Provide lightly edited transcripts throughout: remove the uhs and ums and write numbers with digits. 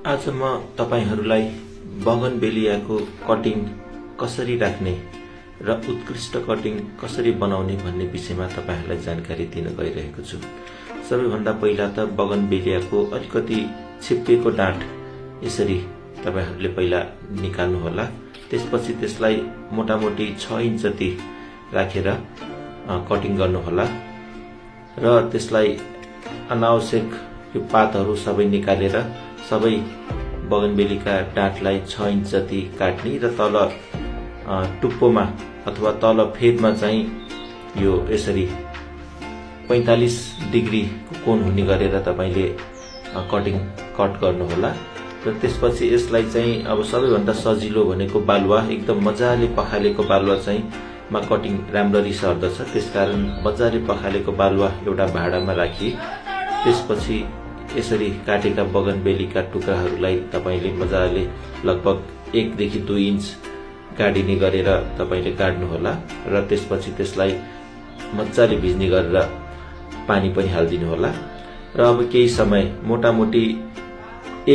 आज म तपाईहरूलाई बगनबेलियाको कटिङ कसरी राख्ने र उत्कृष्ट कटिङ कसरी बनाउने भन्ने विषयमा तपाईहरूलाई जानकारी दिन गइरहेको छु। सबैभन्दा पहिला त बगनबेलियाको अलिकति छिप्पिएको डाँठ यसरी तपाईहरूले पहिला निकाल्नुहोला। त्यसपछि त्यसलाई मोटामोटी 6 इन्च जति राखेर कटिङ गर्नुहोला र त्यसलाई अनावश्यक यो पातहरू सबै निकालेर सबै बगनबेलीका डाँठलाई 6 इन्च जति काट्ने र तल टुप्पोमा अथवा तल फेदमा चाहिँ यो यसरी 45 डिग्रीको कोण हुने गरेर तपाईले कट गर्नुहोला। र त्यसपछि यसलाई चाहिँ अब सबैभन्दा सजिलो भनेको बालुवा, एकदम मजाले पखालेको बालुवा चाहिँ मा कटिङ राम्ररी सर्दछ। त्यसकारण मजाले पखालेको बालुवा एउटा भाँडामा राखी त्यसपछि यसरी काटेका बगनबेलीका टुक्राहरूलाई तपाईले मजाले लगभग 1 देखि 2 इन्च गाडिने गरेर तपाईले काट्नुहोला र त्यसपछि त्यसलाई मजाले भिज्ने गरेर पानी पनि हाल्दिनु होला। र अब केही समय मोटामोटी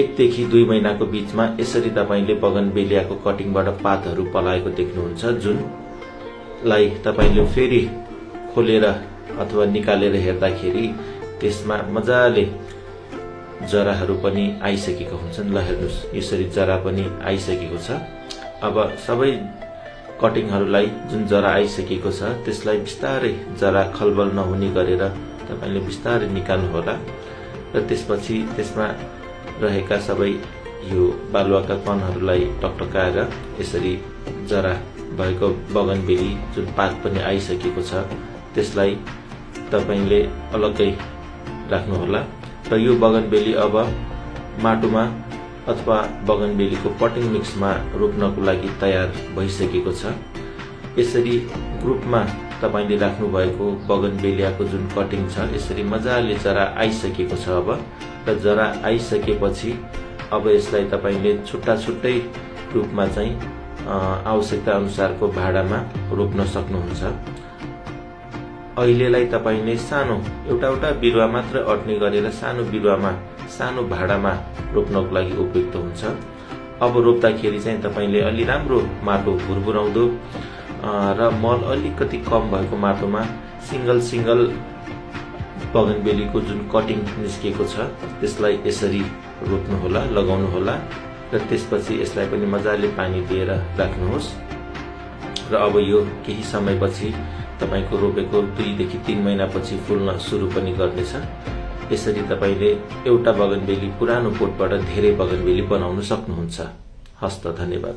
1 देखि 2 महिनाको बीचमा यसरी तपाईले बगनबेलियाको कटिङबाट पातहरू पलाएको देख्नुहुन्छ, जुनलाई तपाईले फेरि खोलेर अथवा निकालेर हेर्दाखेरि त्यसमा मजाले जराहरू पनि आइसकेको हुन्छन्। ल हेर्नुस्, यसरी जरा पनि आइसकेको छ। अब सबै कटिङहरूलाई जुन जरा आइसकेको छ त्यसलाई बिस्तारै जरा खलबल नहुने गरेर तपाईले बिस्तारै निकाल्नुहोला र त्यसपछि त्यसमा रहेका सबै यो बालुवाका कणहरूलाई टकटकाएर यसरी जरा भएको बगनबेली जुन पात पनि आइसकेको छ त्यसलाई तपाईले अलग्गै राख्नुहोला। र यो बगनबेली अब माटोमा अथवा बगनबेलीको पटिङ मिक्समा रोप्नको लागि तयार भइसकेको छ। यसरी ग्रुपमा तपाईले राख्नु भएको बगनबेलियाको जुन कटिङ छ यसरी मजाले जरा आइसकेको छ। अब र जरा आइसकेपछि अब यसलाई तपाईले छुट्टा छुट्टै रूपमा चाहिँ आवश्यकता अनुसारको भाँडामा रोप्न सक्नुहुन्छ। अहिलेलाई तपाईले सानो एउटा बिरुवा मात्र अट्ने गरेर सानो बिरुवामा सानो भाँडामा रोप्नको लागि उपयुक्त हुन्छ। अब रोप्दाखेरि चाहिँ तपाईले अलि राम्रो माटो भुरभुराउँदो र मल अलिकति कम भएको माटोमा सिंगल बगनबेलीको जुन कटिङ निस्केको छ त्यसलाई यसरी रोप्नुहोला, लगाउनुहोला र त्यसपछि यसलाई पनि मजाले पानी दिएर राख्नुहोस्। र अब यो केही समयपछि तपाईको रोपेको 2 देखि 3 महिनापछि फुल्न सुरु पनि गर्नेछ। यसरी तपाईले एउटा बगनबेली पुरानो पोटबाट धेरै बगनबेली बनाउन सक्नुहुन्छ। हस्त, धन्यवाद।